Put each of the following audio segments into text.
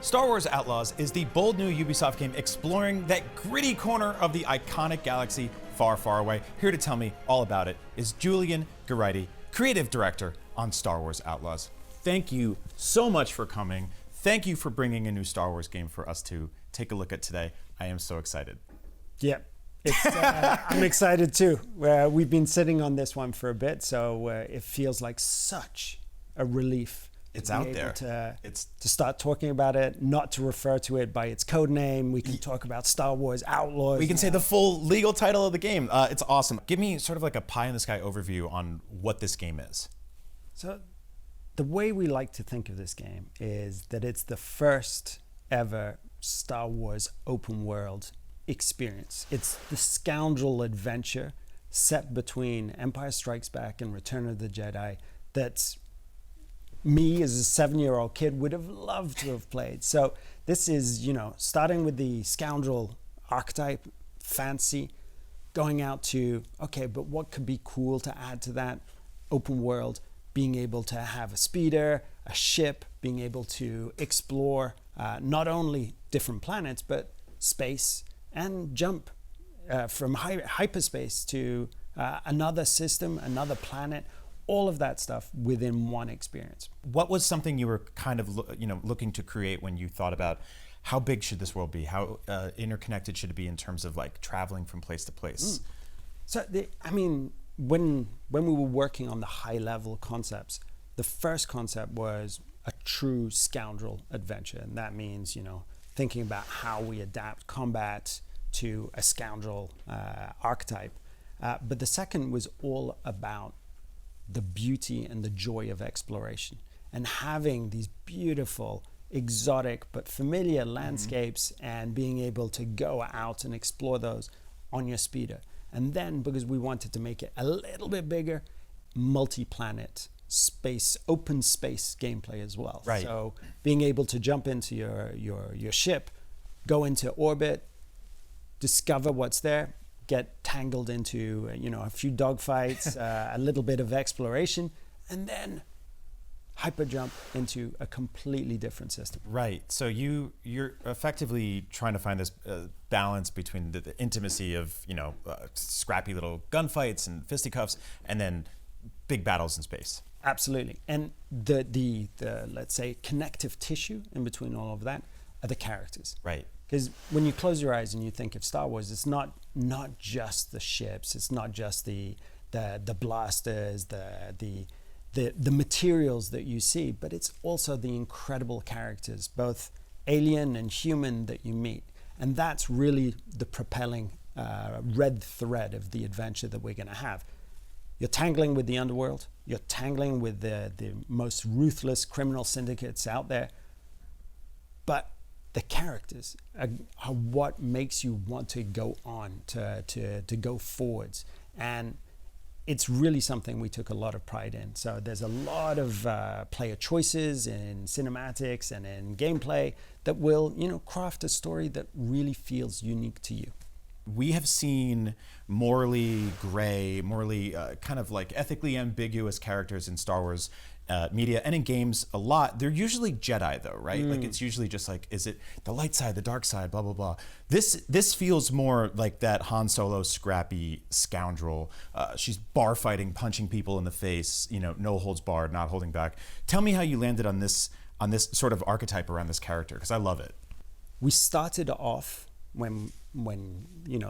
Star Wars Outlaws is the bold new Ubisoft game exploring that gritty corner of the iconic galaxy far, far away. Here to tell me all about it is Julian Gerighty, creative director on Star Wars Outlaws. Thank you so much for coming. Thank you for bringing a new Star Wars game for us to take a look at today. I am so excited. Yeah, I'm excited too. We've been sitting on this one for a bit, so it feels like such a relief. It's out there. To start talking about it, not to refer to it by its code name. We can talk about Star Wars Outlaws. We can say the full legal title of the game. It's awesome. Give me sort of like a pie in the sky overview on what this game is. So the way we like to think of this game is that it's the first ever Star Wars open world experience. It's the scoundrel adventure set between Empire Strikes Back and Return of the Jedi that's me as a 7-year-old kid would have loved to have played. So this is, starting with the scoundrel archetype, fancy, going out to, okay, but what could be cool to add to that open world, being able to have a speeder, a ship, being able to explore not only different planets, but space and jump from hyperspace to another system, another planet, all of that stuff within one experience. What was something you were kind of looking to create when you thought about how big should this world be? How interconnected should it be in terms of like traveling from place to place? So, when we were working on the high level concepts, the first concept was a true scoundrel adventure. And that means, thinking about how we adapt combat to a scoundrel archetype. But the second was all about the beauty and the joy of exploration and having these beautiful, exotic, but familiar landscapes and being able to go out and explore those on your speeder. And then, because we wanted to make it a little bit bigger, multi-planet space, open space gameplay as well. Right. So being able to jump into your ship, go into orbit, discover what's there, get tangled into a few dogfights, a little bit of exploration, and then hyper jump into a completely different system. Right. So you're effectively trying to find this balance between the intimacy of scrappy little gunfights and fisticuffs, and then big battles in space. Absolutely. And the let's say connective tissue in between all of that are the characters. Right. Because when you close your eyes and you think of Star Wars, it's not just the ships, it's not just the blasters, the materials that you see, but it's also the incredible characters, both alien and human, that you meet. And that's really the propelling red thread of the adventure that we're going to have. You're tangling with the underworld, you're tangling with the most ruthless criminal syndicates out there, but the characters are what makes you want to go on, to go forwards. And it's really something we took a lot of pride in. So there's a lot of player choices in cinematics and in gameplay that will, craft a story that really feels unique to you. We have seen morally gray, morally kind of like ethically ambiguous characters in Star Wars media and in games a lot. They're usually Jedi though, right? Like it's usually just like, is it the light side, the dark side, blah, blah, blah. This feels more like that Han Solo scrappy scoundrel. She's bar fighting, punching people in the face, no holds barred, not holding back. Tell me how you landed on this sort of archetype around this character, because I love it. We started off when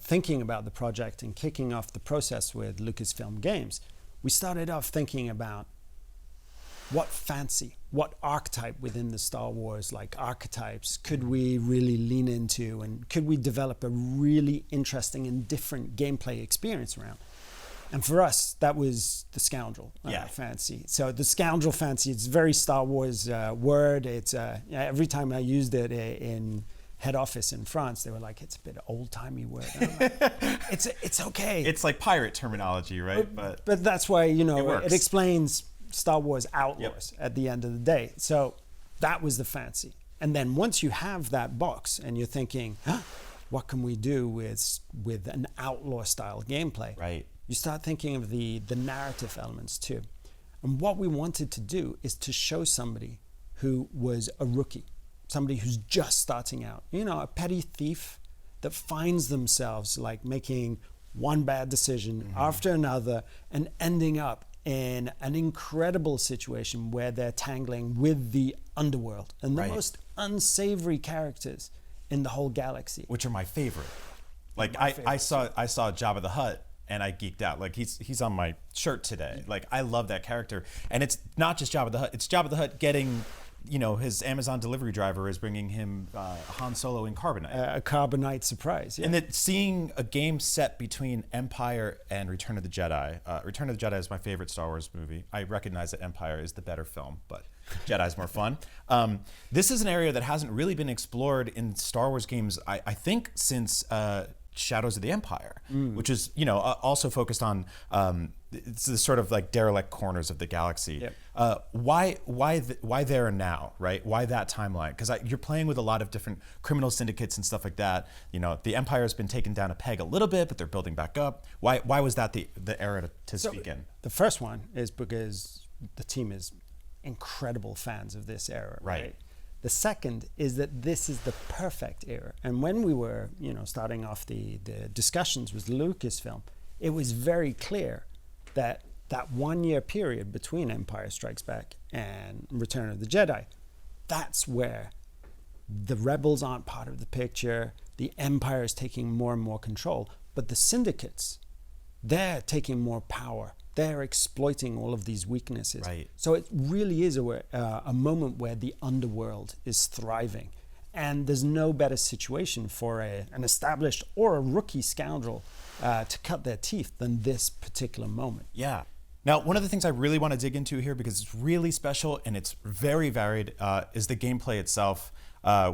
thinking about the project and kicking off the process with Lucasfilm Games, we started off thinking about what archetype within the Star Wars archetypes could we really lean into, and could we develop a really interesting and different gameplay experience around. And for us, that was the scoundrel fancy. So the scoundrel fancy, it's a very Star Wars word. It's every time I used it in head office in France, they were like, it's a bit old-timey word. It's okay. It's like pirate terminology, right? But that's why, it explains Star Wars Outlaws at the end of the day. So that was the fancy. And then once you have that box and you're thinking, what can we do with an outlaw style gameplay? Right. You start thinking of the narrative elements too. And what we wanted to do is to show somebody who was a rookie, somebody who's just starting out, a petty thief that finds themselves like making one bad decision after another and ending up in an incredible situation where they're tangling with the underworld and the most unsavory characters in the whole galaxy, which are my favorite. Like I saw Jabba the Hutt and I geeked out. Like he's on my shirt today. Like I love that character, and it's not just Jabba the Hutt. It's Jabba the Hutt getting, his Amazon delivery driver is bringing him Han Solo in carbonite. A carbonite surprise, yeah. And that seeing a game set between Empire and Return of the Jedi. Return of the Jedi is my favorite Star Wars movie. I recognize that Empire is the better film, but Jedi's more fun. This is an area that hasn't really been explored in Star Wars games, I think, since Shadows of the Empire, which is also focused on it's the sort of like derelict corners of the galaxy. Yep. Why there and now, right? Why that timeline? Because you're playing with a lot of different criminal syndicates and stuff like that. The Empire has been taken down a peg a little bit, but they're building back up. Why was that the era to speak in? The first one is because the team is incredible fans of this era, right? The second is that this is the perfect era. And when we were, starting off the discussions with Lucasfilm, it was very clear that 1 year period between Empire Strikes Back and Return of the Jedi, that's where the rebels aren't part of the picture, the Empire is taking more and more control, but the syndicates, they're taking more power. They're exploiting all of these weaknesses. Right. So it really is a moment where the underworld is thriving. And there's no better situation for an established or a rookie scoundrel to cut their teeth than this particular moment. Yeah. Now, one of the things I really want to dig into here, because it's really special and it's very varied, is the gameplay itself.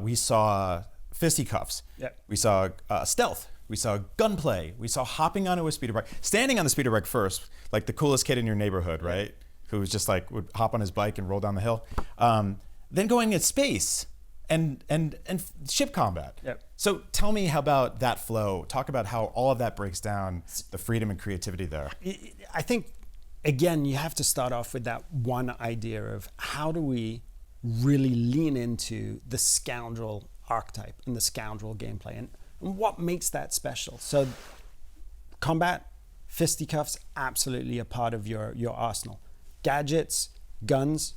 We saw fisticuffs. Yep. We saw stealth. We saw gunplay. We saw hopping onto a speeder bike, standing on the speeder bike first, like the coolest kid in your neighborhood, right? Who was just like would hop on his bike and roll down the hill. Then going at space and ship combat. Yep. So tell me how about that flow. Talk about how all of that breaks down, the freedom and creativity there. I think, again, you have to start off with that one idea of how do we really lean into the scoundrel archetype and the scoundrel gameplay, and what makes that special. So combat, fisticuffs, absolutely a part of your arsenal. Gadgets, guns,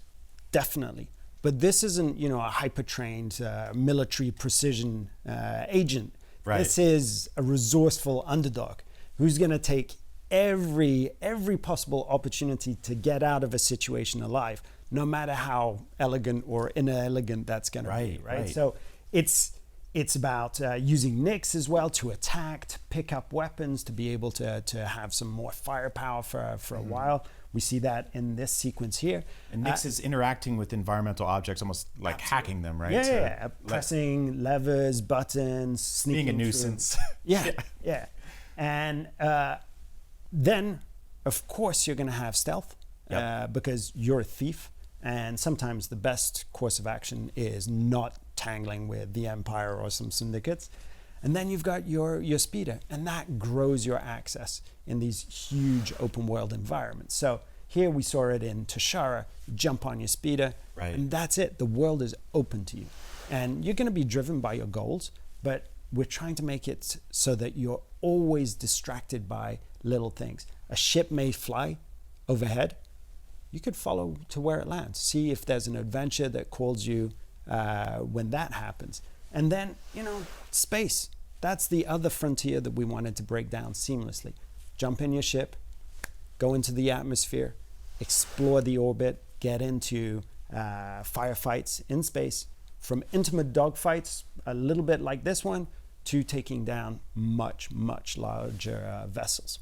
definitely. But this isn't, a hyper-trained military precision agent. Right. This is a resourceful underdog who's going to take every possible opportunity to get out of a situation alive, no matter how elegant or inelegant that's going to be. Right. So it's about using nicks as well to attack, to pick up weapons, to be able to have some more firepower for a while. We see that in this sequence here. And Nix is interacting with environmental objects, almost like hacking them, right? Yeah. Pressing levers, buttons, sneaking being a through. nuisance. Yeah. And then, of course, you're going to have stealth because you're a thief. And sometimes the best course of action is not tangling with the Empire or some syndicates. And then you've got your speeder, and that grows your access in these huge open world environments. So here we saw it in Tashara, jump on your speeder, and that's it. The world is open to you. And you're going to be driven by your goals, but we're trying to make it so that you're always distracted by little things. A ship may fly overhead. You could follow to where it lands. See if there's an adventure that calls you when that happens. And then, space. That's the other frontier that we wanted to break down seamlessly. Jump in your ship, go into the atmosphere, explore the orbit, get into firefights in space, from intimate dogfights, a little bit like this one, to taking down much, much larger vessels.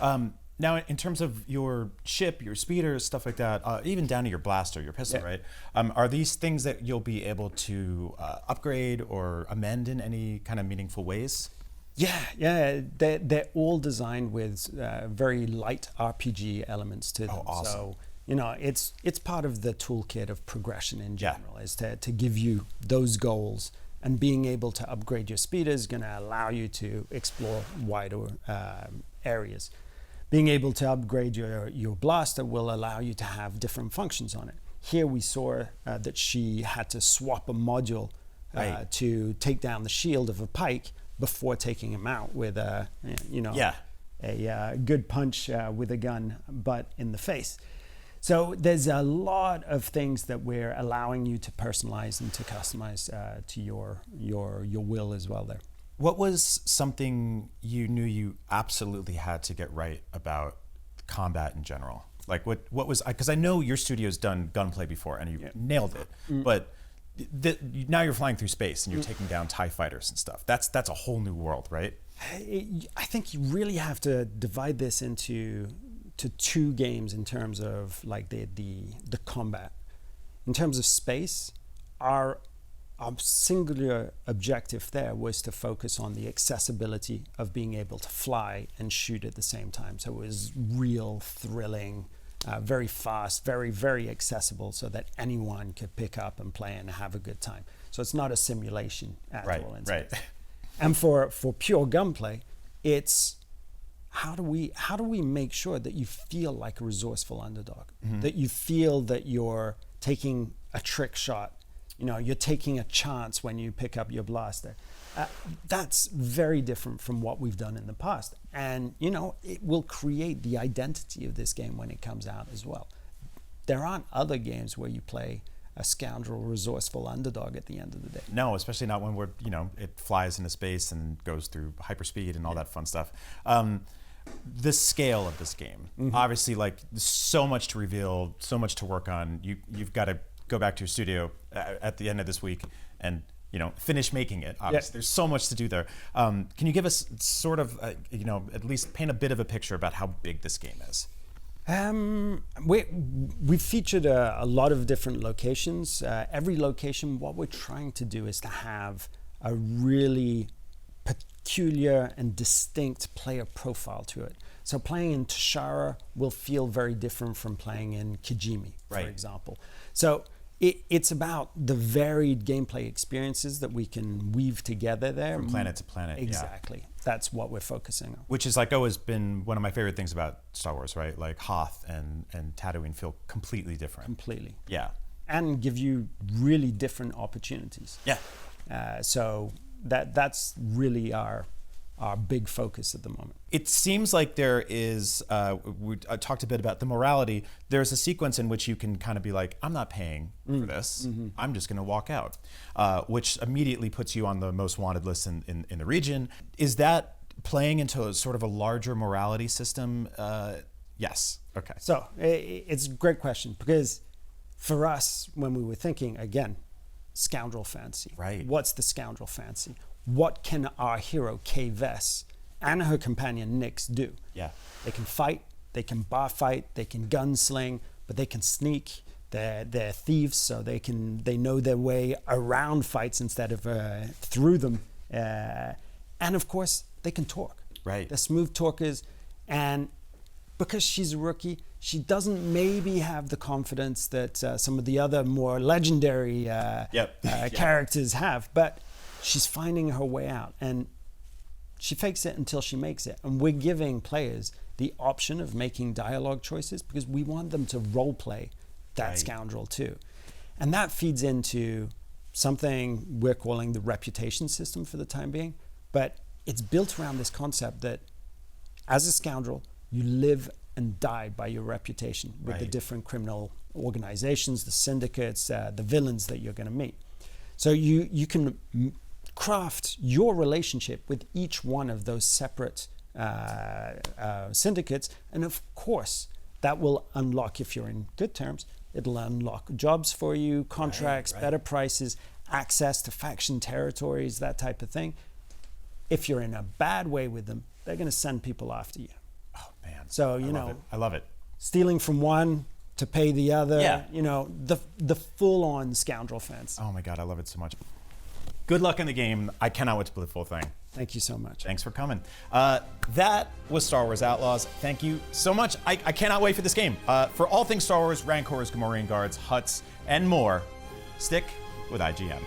Wow. Now, in terms of your ship, your speeder, stuff like that, even down to your blaster, your pistol, right? Are these things that you'll be able to upgrade or amend in any kind of meaningful ways? Yeah. They're all designed with very light RPG elements to them. Oh, awesome. So, it's part of the toolkit of progression in general, is to give you those goals. And being able to upgrade your speeder is going to allow you to explore wider areas. Being able to upgrade your blaster will allow you to have different functions on it. Here we saw that she had to swap a module Right. to take down the shield of a pike before taking him out with a good punch with a gun, but in the face. So there's a lot of things that we're allowing you to personalize and to customize to your will as well there. What was something you knew you absolutely had to get right about combat in general? Like what was, because I know your studio's done gunplay before and you nailed it, but now you're flying through space and you're taking down TIE fighters and stuff. That's a whole new world, right? I think you really have to divide this into two games in terms of like the combat. In terms of space, our singular objective there was to focus on the accessibility of being able to fly and shoot at the same time. So it was real, thrilling, very fast, very, very accessible so that anyone could pick up and play and have a good time. So it's not a simulation at all. Right. And for pure gunplay, it's how do we make sure that you feel like a resourceful underdog, that you feel that you're taking a trick shot, you're taking a chance when you pick up your blaster. That's very different from what we've done in the past. And, it will create the identity of this game when it comes out as well. There aren't other games where you play a scoundrel, resourceful underdog at the end of the day. No, especially not when it flies into space and goes through hyperspeed and all that fun stuff. The scale of this game, obviously, like so much to reveal, so much to work on. You've got to go back to your studio at the end of this week and finish making it. Obviously, there's so much to do there. Can you give us sort of at least paint a bit of a picture about how big this game is? We've featured a lot of different locations. Every location, what we're trying to do is to have a really peculiar and distinct player profile to it. So playing in Tashara will feel very different from playing in Kijimi, for example. So it's about the varied gameplay experiences that we can weave together there. From planet to planet. Exactly. Yeah. That's what we're focusing on. Which is like always been one of my favorite things about Star Wars, right? Like Hoth and Tatooine feel completely different. Completely. Yeah. And give you really different opportunities. Yeah. So that's really our big focus at the moment. It seems like there is, we talked a bit about the morality. There's a sequence in which you can kind of be like, I'm not paying for this. I'm just going to walk out, which immediately puts you on the most wanted list in the region. Is that playing into a sort of a larger morality system? Yes. Okay. So it's a great question because for us, when we were thinking, again, scoundrel fantasy. Right. What's the scoundrel fantasy? What can our hero, Kay Vess, and her companion, Nyx, do? Yeah. They can fight, they can bar fight, they can gunsling, but they can sneak. They're thieves, so they know their way around fights instead of through them. And of course, they can talk. Right. They're smooth talkers. And because she's a rookie, she doesn't maybe have the confidence that some of the other more legendary characters have, but she's finding her way out, and she fakes it until she makes it. And we're giving players the option of making dialogue choices because we want them to role play that scoundrel too. And that feeds into something we're calling the reputation system for the time being, but it's built around this concept that as a scoundrel, you live and die by your reputation with the different criminal organizations, the syndicates, the villains that you're going to meet. So you can craft your relationship with each one of those separate syndicates, and of course that will unlock, if you're in good terms, it'll unlock jobs for you, contracts, better prices, access to faction territories, that type of thing. If you're in a bad way with them, they're going to send people after you. Oh man. So I love it. Stealing from one to pay the other, the full-on scoundrel fence. Oh my God, I love it so much. Good luck in the game. I cannot wait to play the full thing. Thank you so much. Thanks for coming. That was Star Wars Outlaws. Thank you so much. I cannot wait for this game. For all things Star Wars, Rancors, Gamorrean Guards, Hutts, and more, stick with IGN.